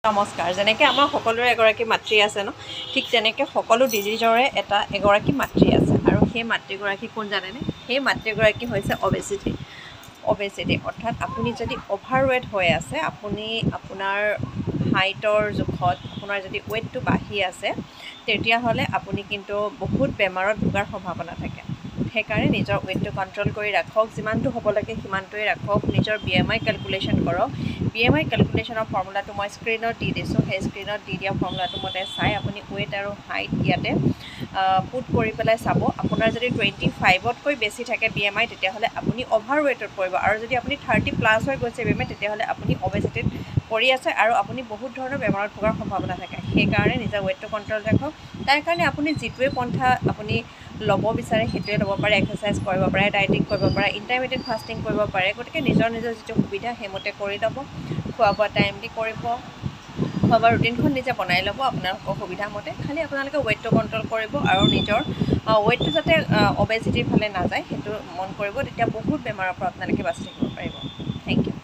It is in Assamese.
নমস্কাৰ। যেনেকৈ আমাৰ সকলোৰে এগৰাকী মাতৃ আছে ন, ঠিক তেনেকৈ সকলো ডিজিজৰে এগৰাকী মাতৃ আছে। আৰু সেই মাতৃগৰাকী কোন জানেনে? সেই মাতৃগৰাকী হৈছে অবেচিটি অৰ্থাৎ আপুনি যদি অভাৰৱেট হৈ আছে, আপুনি আপোনাৰ হাইটৰ জোখত আপোনাৰ যদি ৱেইটটো বাঢ়ি আছে, তেতিয়াহ'লে আপুনি কিন্তু বহুত বেমাৰত ভোগাৰ সম্ভাৱনা থাকে। সেইকাৰণে নিজৰ ৱেইটটো কণ্ট্ৰল কৰি ৰাখক, যিমানটো হ'ব লাগে সিমানটোৱে ৰাখক। নিজৰ BMI কেলকুলেশ্যন কৰক। BMI কেলকুলেশ্যনৰ ফৰ্মুলাটো মই স্ক্ৰীণত দি দিছোঁ। সেই স্ক্ৰীণত দি দিয়া ফৰ্মুলাটো মতে চাই আপুনি ৱেইট আৰু হাইট ইয়াতে পুট কৰি পেলাই চাব। আপোনাৰ যদি 25তকৈ বেছি থাকে BMI, তেতিয়াহ'লে আপুনি অভাৰৱেটত পৰিব। আৰু যদি আপুনি 30+ হৈ গৈছে BMI, তেতিয়াহ'লে আপুনি অবেচিটিত পৰি আছে আৰু আপুনি বহুত ধৰণৰ বেমাৰত ভোগাৰ সম্ভাৱনা থাকে। সেইকাৰণে নিজৰ ৱেইটটো কণ্ট্ৰল ৰাখক। তাৰ কাৰণে আপুনি যিটোৱে পন্থা আপুনি ল'ব বিচাৰে সেইটোৱে ল'ব পাৰে। এক্সাৰচাইজ কৰিব পাৰে, ডায়েটিং কৰিব পাৰে, ইণ্টাৰমিডিয়েট ফাষ্টিং কৰিব পাৰে। গতিকে নিজৰ যিটো সুবিধা সেইমতে কৰি ল'ব। খোৱা বোৱা টাইমলি কৰিব। খোৱা বোৱা ৰুটিনখন নিজে বনাই ল'ব আপোনালোকৰ সুবিধা মতে। খালি আপোনালোকে ৱেইটটো কণ্ট্ৰল কৰিব আৰু নিজৰ ৱেইটটো যাতে অবেচিটিৰ ফালে নাযায় সেইটো মন কৰিব। তেতিয়া বহুত বেমাৰৰ পৰা আপোনালোকে বাচি থাকিব পাৰিব। Thank U.